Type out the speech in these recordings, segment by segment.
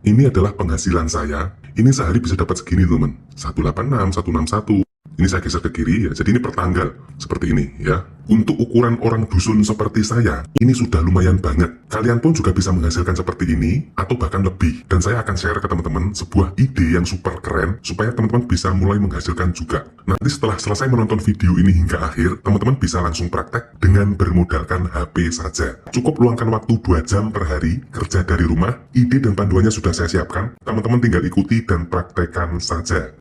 Ini adalah penghasilan saya. Ini sehari bisa dapat segini teman. 186, 161. Ini saya geser ke kiri ya. Jadi ini per tanggal. Seperti ini ya. Untuk ukuran orang dusun seperti saya, ini sudah lumayan banget. Kalian pun juga bisa menghasilkan seperti ini atau bahkan lebih. Dan saya akan share ke teman-teman sebuah ide yang super keren supaya teman-teman bisa mulai menghasilkan juga. Nanti setelah selesai menonton video ini hingga akhir, teman-teman bisa langsung praktek dengan bermodalkan HP saja. Cukup luangkan waktu 2 jam per hari kerja dari rumah. Ide dan panduannya sudah saya siapkan. Teman-teman tinggal ikuti dan praktekkan saja.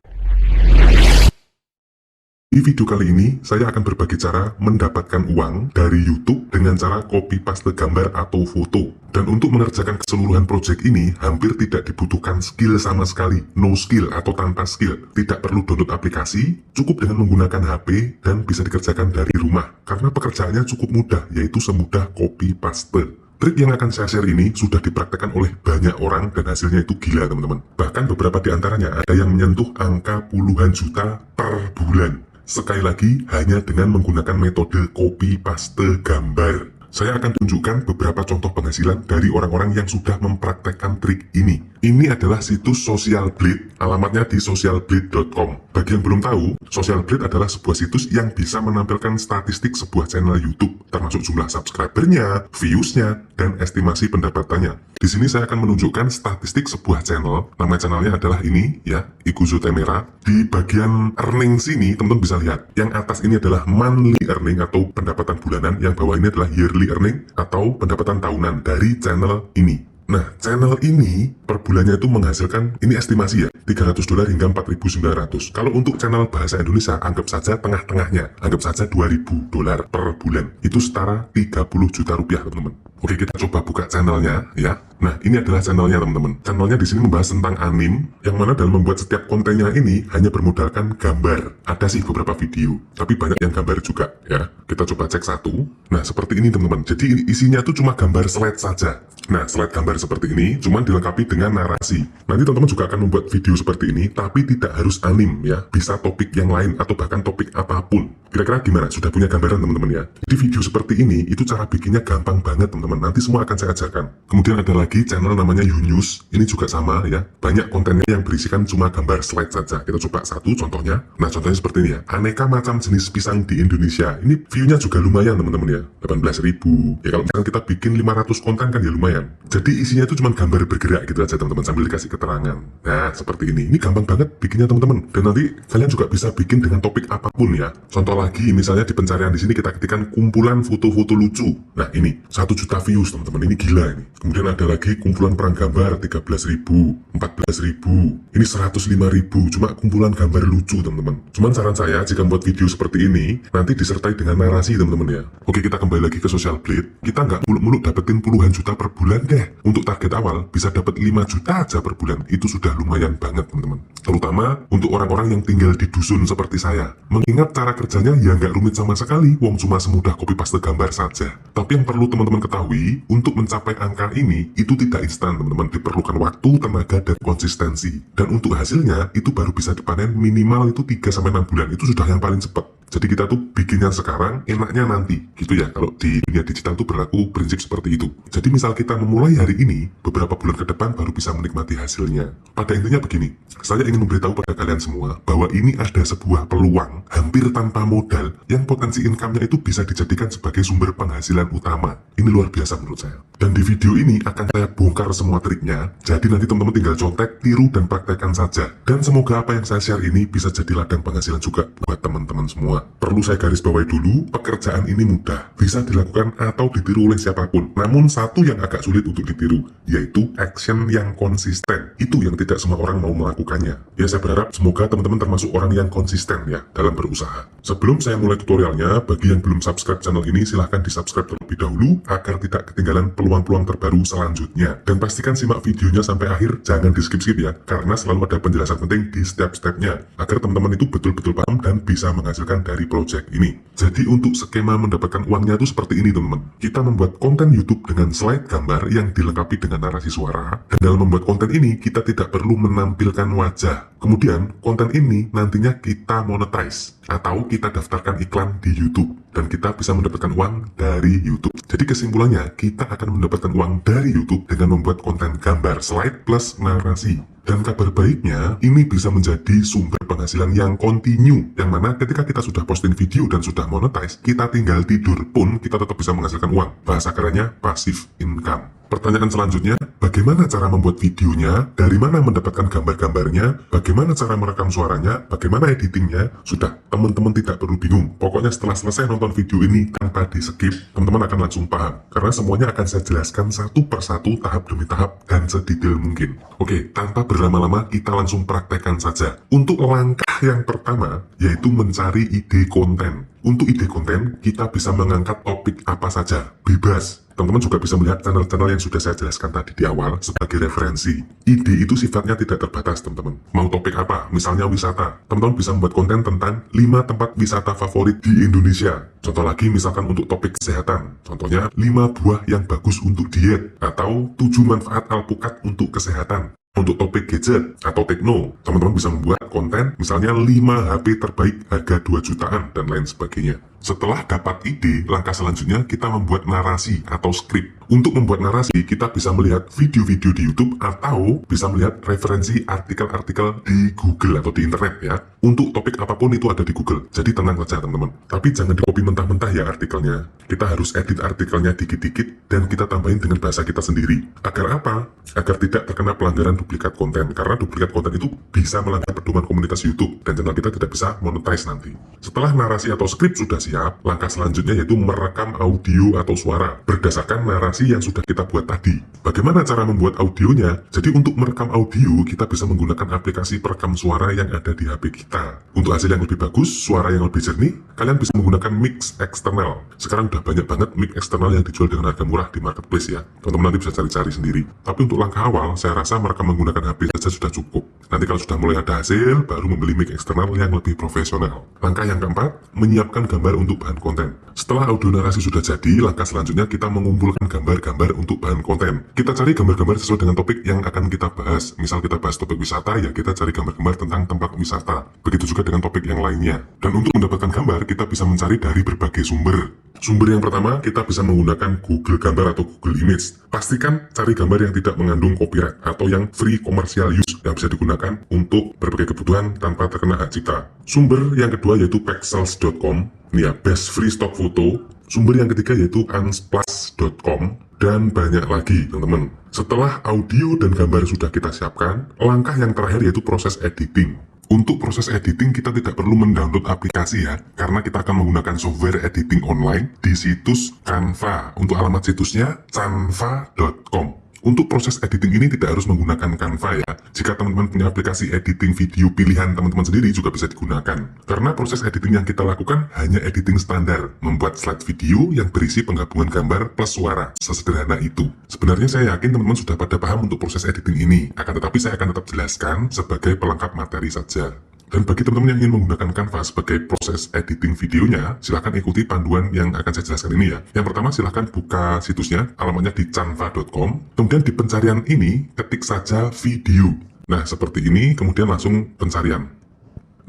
Di video kali ini, saya akan berbagi cara mendapatkan uang dari YouTube dengan cara copy paste gambar atau foto. Dan untuk mengerjakan keseluruhan project ini, hampir tidak dibutuhkan skill sama sekali. No skill atau tanpa skill. Tidak perlu download aplikasi, cukup dengan menggunakan HP dan bisa dikerjakan dari rumah. Karena pekerjaannya cukup mudah, yaitu semudah copy paste. Trik yang akan saya share ini sudah dipraktekkan oleh banyak orang dan hasilnya itu gila teman-teman. Bahkan beberapa di antaranya ada yang menyentuh angka puluhan juta per bulan. Sekali lagi, hanya dengan menggunakan metode copy paste gambar. Saya akan tunjukkan beberapa contoh penghasilan dari orang-orang yang sudah mempraktekkan trik ini. Ini adalah situs Social Blade, alamatnya di socialblade.com. Bagi yang belum tahu, Social Blade adalah sebuah situs yang bisa menampilkan statistik sebuah channel YouTube, termasuk jumlah subscribernya, viewsnya, dan estimasi pendapatannya. Di sini saya akan menunjukkan statistik sebuah channel. Nama channelnya adalah ini, ya, Ikuzo Temera. Di bagian earning sini, teman-teman bisa lihat. Yang atas ini adalah monthly earning atau pendapatan bulanan, yang bawah ini adalah yearly earning atau pendapatan tahunan dari channel ini. Nah, channel ini per bulannya itu menghasilkan, ini estimasi ya, $300 hingga 4.900. Kalau untuk channel bahasa Indonesia, anggap saja tengah-tengahnya, anggap saja $2.000 per bulan. Itu setara 30 juta rupiah, teman-teman. Oke, kita coba buka channelnya ya. Nah, ini adalah channelnya, teman-teman. Channelnya di sini membahas tentang anime, yang mana dalam membuat setiap kontennya ini hanya bermodalkan gambar. Ada sih beberapa video, tapi banyak yang gambar juga ya. Kita coba cek satu. Nah, seperti ini, teman-teman. Jadi isinya tuh cuma gambar slide saja. Nah, slide gambar seperti ini, cuman dilengkapi dengan narasi. Nanti teman-teman juga akan membuat video seperti ini, tapi tidak harus anime ya. Bisa topik yang lain atau bahkan topik apapun. Kira-kira gimana? Sudah punya gambaran, teman-teman ya? Di video seperti ini, itu cara bikinnya gampang banget, teman-teman. Nanti semua akan saya ajarkan. Kemudian ada lagi channel namanya Yunus. Ini juga sama ya. Banyak kontennya yang berisikan cuma gambar slide saja. Kita coba satu contohnya. Nah, contohnya seperti ini ya. Aneka macam jenis pisang di Indonesia. Ini view-nya juga lumayan, teman-teman ya. 18.000. Ya kalau misalkan kita bikin 500 konten kan ya lumayan. Jadi isinya itu cuma gambar bergerak gitu aja, teman-teman, sambil dikasih keterangan. Nah, seperti ini. Ini gampang banget bikinnya, teman-teman. Dan nanti kalian juga bisa bikin dengan topik apapun ya. Contoh lagi, misalnya di pencarian di sini kita ketikkan kumpulan foto-foto lucu. Nah, ini 1 juta views, teman-teman. Ini gila ini. Kemudian ada lagi kumpulan perang gambar 13.000, 14.000. Ini 105.000. Cuma kumpulan gambar lucu, teman-teman. Cuman saran saya jika membuat video seperti ini nanti disertai dengan narasi, teman-teman ya. Oke, kita kembali lagi ke Social Blade. Kita nggak muluk-muluk dapetin puluhan juta per bulan deh. Untuk target awal bisa dapat 5 juta aja per bulan. Itu sudah lumayan banget, teman-teman. Terutama untuk orang-orang yang tinggal di dusun seperti saya. Mengingat cara kerjanya ya nggak rumit sama sekali. Wong cuma semudah copy paste gambar saja. Tapi yang perlu teman-teman ketahui, untuk mencapai angka ini itu tidak instan, teman-teman. Diperlukan waktu, tenaga, dan konsistensi. Dan untuk hasilnya itu baru bisa dipanen minimal itu 3-6 bulan. Itu sudah yang paling cepat. Jadi kita tuh bikinnya sekarang, enaknya nanti. Gitu ya, kalau di dunia digital tuh berlaku prinsip seperti itu. Jadi misal kita memulai hari ini, beberapa bulan ke depan baru bisa menikmati hasilnya. Pada intinya begini, saya ingin memberitahu pada kalian semua, bahwa ini ada sebuah peluang, hampir tanpa modal, yang potensi income-nya itu bisa dijadikan sebagai sumber penghasilan utama. Ini luar biasa menurut saya. Dan di video ini akan saya bongkar semua triknya, jadi nanti teman-teman tinggal contek, tiru, dan praktekkan saja. Dan semoga apa yang saya share ini bisa jadi ladang penghasilan juga buat teman-teman semua. Perlu saya garis bawahi dulu, pekerjaan ini mudah, bisa dilakukan atau ditiru oleh siapapun. Namun satu yang agak sulit untuk ditiru, yaitu action yang konsisten. Itu yang tidak semua orang mau melakukannya. Ya, saya berharap semoga teman-teman termasuk orang yang konsisten ya dalam berusaha. Sebelum saya mulai tutorialnya, bagi yang belum subscribe channel ini, silahkan di-subscribe terlebih dahulu agar tidak ketinggalan peluang-peluang terbaru selanjutnya. Dan pastikan simak videonya sampai akhir, jangan di-skip-skip ya, karena selalu ada penjelasan penting di setiap stepnya, agar teman-teman itu betul-betul paham dan bisa menghasilkan dari project ini. Jadi untuk skema mendapatkan uangnya itu seperti ini, teman-teman. Kita membuat konten YouTube dengan slide gambar yang dilengkapi dengan narasi suara, dan dalam membuat konten ini kita tidak perlu menampilkan wajah. Kemudian konten ini nantinya kita monetize atau kita daftarkan iklan di YouTube. dan kita bisa mendapatkan uang dari YouTube. Jadi kesimpulannya, kita akan mendapatkan uang dari YouTube dengan membuat konten gambar slide plus narasi. Dan kabar baiknya, ini bisa menjadi sumber penghasilan yang kontinu, yang mana ketika kita sudah posting video dan sudah monetize, kita tinggal tidur pun kita tetap bisa menghasilkan uang. Bahasa kerennya passive income. Pertanyaan selanjutnya, bagaimana cara membuat videonya, dari mana mendapatkan gambar-gambarnya, bagaimana cara merekam suaranya, bagaimana editingnya. Sudah, teman-teman tidak perlu bingung. Pokoknya setelah selesai nonton video ini tanpa di skip, teman-teman akan langsung paham. Karena semuanya akan saya jelaskan satu persatu, tahap demi tahap, dan sedetail mungkin. Oke, tanpa berlama-lama kita langsung praktekkan saja. Untuk langkah yang pertama, yaitu mencari ide konten. Untuk ide konten, kita bisa mengangkat topik apa saja, bebas. Teman-teman juga bisa melihat channel-channel yang sudah saya jelaskan tadi di awal sebagai referensi. Ide itu sifatnya tidak terbatas, teman-teman. Mau topik apa? Misalnya wisata. Teman-teman bisa membuat konten tentang 5 tempat wisata favorit di Indonesia. Contoh lagi misalkan untuk topik kesehatan. Contohnya 5 buah yang bagus untuk diet. Atau 7 manfaat alpukat untuk kesehatan. Untuk topik gadget atau tekno, teman-teman bisa membuat konten misalnya 5 HP terbaik harga 2 jutaan dan lain sebagainya. Setelah dapat ide, langkah selanjutnya kita membuat narasi atau skrip. Untuk membuat narasi, kita bisa melihat video-video di YouTube atau bisa melihat referensi artikel-artikel di Google atau di internet ya. Untuk topik apapun itu ada di Google, jadi tenang saja teman-teman. Tapi jangan di-copy mentah-mentah ya artikelnya. Kita harus edit artikelnya dikit-dikit dan kita tambahin dengan bahasa kita sendiri. Agar apa? Agar tidak terkena pelanggaran duplikat konten. Karena duplikat konten itu bisa melanggar pedoman komunitas YouTube dan channel kita tidak bisa monetize nanti. Setelah narasi atau skrip sudah siap, langkah selanjutnya yaitu merekam audio atau suara berdasarkan narasi yang sudah kita buat tadi. Bagaimana cara membuat audionya? Jadi untuk merekam audio, kita bisa menggunakan aplikasi perekam suara yang ada di HP kita. Untuk hasil yang lebih bagus, suara yang lebih jernih, kalian bisa menggunakan mic eksternal. Sekarang udah banyak banget mic eksternal yang dijual dengan harga murah di marketplace ya. Teman-teman nanti bisa cari-cari sendiri. Tapi untuk langkah awal, saya rasa merekam menggunakan HP saja sudah cukup. Nanti kalau sudah mulai ada hasil, baru membeli mic eksternal yang lebih profesional. Langkah yang keempat, menyiapkan gambar untuk bahan konten. Setelah audio narasi sudah jadi, langkah selanjutnya kita mengumpulkan gambar-gambar untuk bahan konten. Kita cari gambar-gambar sesuai dengan topik yang akan kita bahas. Misal kita bahas topik wisata, ya kita cari gambar-gambar tentang tempat wisata. Begitu juga dengan topik yang lainnya. Dan untuk mendapatkan gambar, kita bisa mencari dari berbagai sumber. Sumber yang pertama, kita bisa menggunakan Google Gambar atau Google Image. Pastikan cari gambar yang tidak mengandung copyright atau yang free commercial use yang bisa digunakan untuk berbagai kebutuhan tanpa terkena hak cipta. Sumber yang kedua yaitu pexels.com, ini ya, best free stock photo. Sumber yang ketiga yaitu unsplash.com, dan banyak lagi teman-teman. Setelah audio dan gambar sudah kita siapkan, langkah yang terakhir yaitu proses editing. Untuk proses editing kita tidak perlu mendownload aplikasi ya, karena kita akan menggunakan software editing online di situs Canva. Untuk alamat situsnya canva.com. Untuk proses editing ini tidak harus menggunakan Canva ya. Jika teman-teman punya aplikasi editing video pilihan teman-teman sendiri juga bisa digunakan. Karena proses editing yang kita lakukan hanya editing standar, membuat slide video yang berisi penggabungan gambar plus suara. Sesederhana itu. Sebenarnya saya yakin teman-teman sudah pada paham untuk proses editing ini. Akan tetapi saya akan tetap jelaskan sebagai pelengkap materi saja. Dan bagi teman-teman yang ingin menggunakan Canva sebagai proses editing videonya, silahkan ikuti panduan yang akan saya jelaskan ini ya. Yang pertama silahkan buka situsnya, alamatnya di canva.com. Kemudian di pencarian ini, ketik saja video. Nah seperti ini, kemudian langsung pencarian.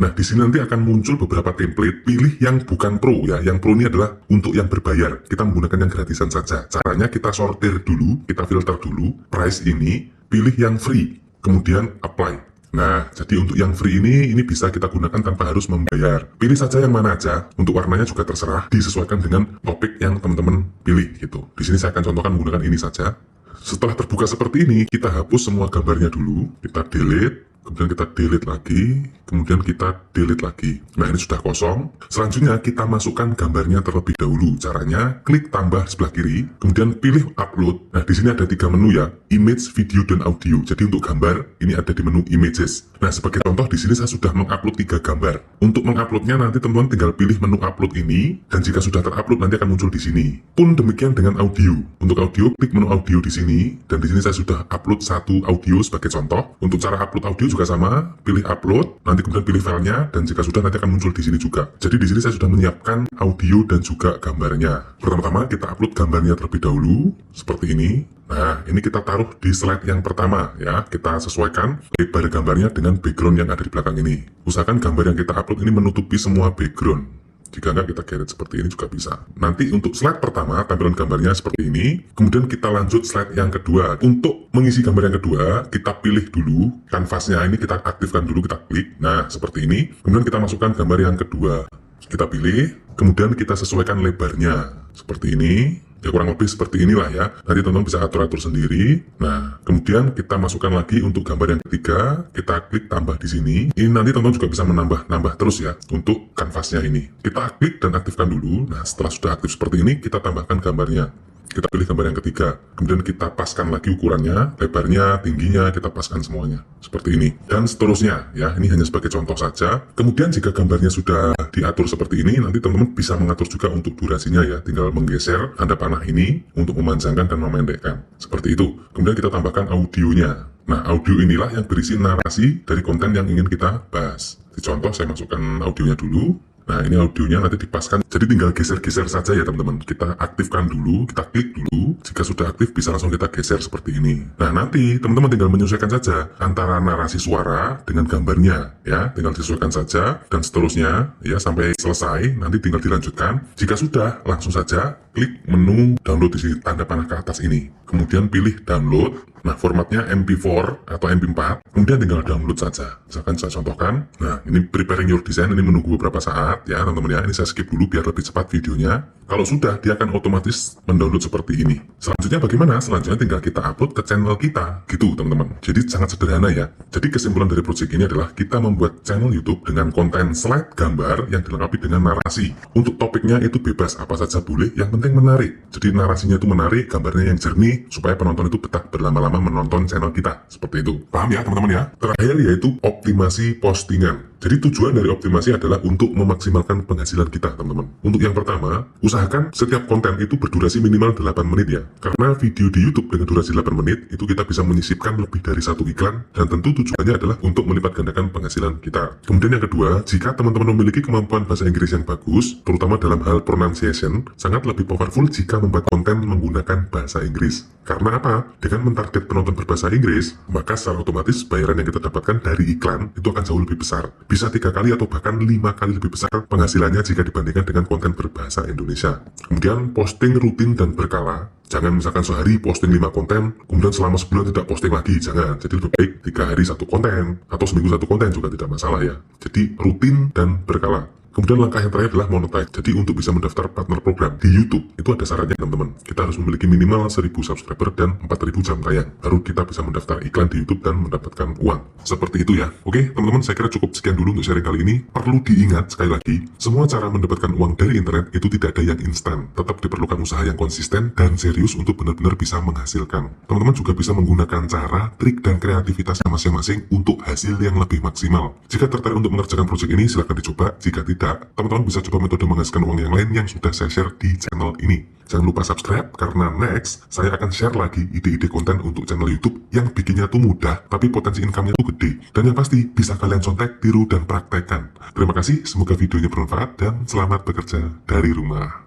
Nah di sini nanti akan muncul beberapa template, pilih yang bukan pro ya. Yang pro ini adalah untuk yang berbayar. Kita menggunakan yang gratisan saja. Caranya kita sortir dulu, kita filter dulu, price ini, pilih yang free, kemudian apply. Nah, jadi untuk yang free ini bisa kita gunakan tanpa harus membayar. Pilih saja yang mana aja, untuk warnanya juga terserah, disesuaikan dengan topik yang teman-teman pilih gitu. Di sini saya akan contohkan menggunakan ini saja. Setelah terbuka seperti ini, kita hapus semua gambarnya dulu, kita delete, kemudian kita delete lagi, kemudian kita delete lagi. Nah ini sudah kosong. Selanjutnya kita masukkan gambarnya terlebih dahulu. Caranya klik tambah sebelah kiri, kemudian pilih upload. Nah di sini ada 3 menu ya, image, video, dan audio. Jadi untuk gambar ini ada di menu images. Nah sebagai contoh di sini saya sudah mengupload 3 gambar. Untuk menguploadnya nanti teman-teman tinggal pilih menu upload ini, dan jika sudah terupload nanti akan muncul di sini. Pun demikian dengan audio. Untuk audio klik menu audio di sini, dan di sini saya sudah upload 1 audio sebagai contoh. Untuk cara upload audio juga sama, pilih upload, nanti kemudian pilih filenya, dan jika sudah nanti akan muncul di sini juga. Jadi di sini saya sudah menyiapkan audio dan juga gambarnya. Pertama-tama kita upload gambarnya terlebih dahulu, seperti ini. Nah, ini kita taruh di slide yang pertama ya. Kita sesuaikan lebar gambarnya dengan background yang ada di belakang ini. Usahakan gambar yang kita upload ini menutupi semua background. Jika enggak, kita geret seperti ini juga bisa. Nanti untuk slide pertama, tampilan gambarnya seperti ini. Kemudian kita lanjut slide yang kedua. Untuk mengisi gambar yang kedua, kita pilih dulu kanvasnya ini, kita aktifkan dulu, kita klik. Nah, seperti ini. Kemudian kita masukkan gambar yang kedua. Kita pilih, kemudian kita sesuaikan lebarnya. Seperti ini. Ya kurang lebih seperti inilah ya. Nanti teman-teman bisa atur-atur sendiri. Nah, kemudian kita masukkan lagi untuk gambar yang ketiga. Kita klik tambah di sini. Ini nanti teman-teman juga bisa menambah terus ya untuk kanvasnya ini. Kita klik dan aktifkan dulu. Nah, setelah sudah aktif seperti ini, kita tambahkan gambarnya. Kita pilih gambar yang ketiga, kemudian kita paskan lagi ukurannya, lebarnya, tingginya, kita paskan semuanya seperti ini, dan seterusnya ya. Ini hanya sebagai contoh saja. Kemudian jika gambarnya sudah diatur seperti ini, nanti teman-teman bisa mengatur juga untuk durasinya ya, tinggal menggeser tanda panah ini untuk memanjangkan dan memendekkan seperti itu. Kemudian kita tambahkan audionya. Nah, audio inilah yang berisi narasi dari konten yang ingin kita bahas. Di contoh saya masukkan audionya dulu. Nah, ini audionya nanti dipaskan, jadi tinggal geser-geser saja ya teman-teman. Kita aktifkan dulu, kita klik dulu. Jika sudah aktif, bisa langsung kita geser seperti ini. Nah, nanti teman-teman tinggal menyesuaikan saja antara narasi suara dengan gambarnya ya. Tinggal disesuaikan saja, dan seterusnya ya sampai selesai. Nanti tinggal dilanjutkan. Jika sudah, langsung saja klik menu download di sini, tanda panah ke atas ini. Kemudian pilih download. Nah, formatnya MP4 atau MP4. Kemudian tinggal download saja. Misalkan saya contohkan. Nah, ini preparing your design, ini menunggu beberapa saat ya teman-teman ya. Ini saya skip dulu biar lebih cepat videonya. Kalau sudah, dia akan otomatis mendownload seperti ini. Selanjutnya bagaimana? Selanjutnya tinggal kita upload ke channel kita. Gitu teman-teman. Jadi sangat sederhana ya. Jadi kesimpulan dari project ini adalah kita membuat channel YouTube dengan konten slide gambar yang dilengkapi dengan narasi. Untuk topiknya itu bebas, apa saja boleh, yang penting menarik. Jadi narasinya itu menarik, gambarnya yang jernih, supaya penonton itu betah berlama-lama menonton channel kita. Seperti itu. Paham ya teman-teman ya? Terakhir yaitu optimasi postingan. Jadi tujuan dari optimasi adalah untuk memaksimalkan penghasilan kita teman-teman. Untuk yang pertama, usahakan setiap konten itu berdurasi minimal 8 menit ya. Karena video di YouTube dengan durasi 8 menit, itu kita bisa menyisipkan lebih dari satu iklan, dan tentu tujuannya adalah untuk melipat gandakan penghasilan kita. Kemudian yang kedua, jika teman-teman memiliki kemampuan bahasa Inggris yang bagus, terutama dalam hal pronunciation, sangat lebih powerful jika membuat konten menggunakan bahasa Inggris. Karena apa? Dengan mentarget penonton berbahasa Inggris, maka secara otomatis bayaran yang kita dapatkan dari iklan itu akan jauh lebih besar. Bisa 3 kali atau bahkan 5 kali lebih besar penghasilannya jika dibandingkan dengan konten berbahasa Indonesia. Kemudian posting rutin dan berkala. Jangan misalkan sehari posting 5 konten, kemudian selama sebulan tidak posting lagi. Jangan. Jadi lebih baik 3 hari 1 konten, atau seminggu 1 konten juga tidak masalah ya. Jadi rutin dan berkala. Kemudian langkah yang terakhir adalah monetize. Jadi untuk bisa mendaftar partner program di YouTube, itu ada syaratnya teman-teman. Kita harus memiliki minimal 1000 subscriber dan 4000 jam tayang. Baru kita bisa mendaftar iklan di YouTube dan mendapatkan uang. Seperti itu ya. Oke teman-teman, saya kira cukup sekian dulu untuk sharing kali ini. Perlu diingat sekali lagi, semua cara mendapatkan uang dari internet itu tidak ada yang instan. Tetap diperlukan usaha yang konsisten dan serius untuk benar-benar bisa menghasilkan. Teman-teman juga bisa menggunakan cara, trik, dan kreativitasnya masing-masing untuk hasil yang lebih maksimal. Jika tertarik untuk mengerjakan proyek ini, silahkan dicoba. Jika tidak, teman-teman bisa coba metode menghasilkan uang yang lain yang sudah saya share di channel ini. Jangan lupa subscribe, karena next saya akan share lagi ide-ide konten untuk channel YouTube yang bikinnya tuh mudah, tapi potensi income-nya tuh gede. Dan yang pasti bisa kalian contek, tiru, dan praktekkan. Terima kasih, semoga videonya bermanfaat, dan selamat bekerja dari rumah.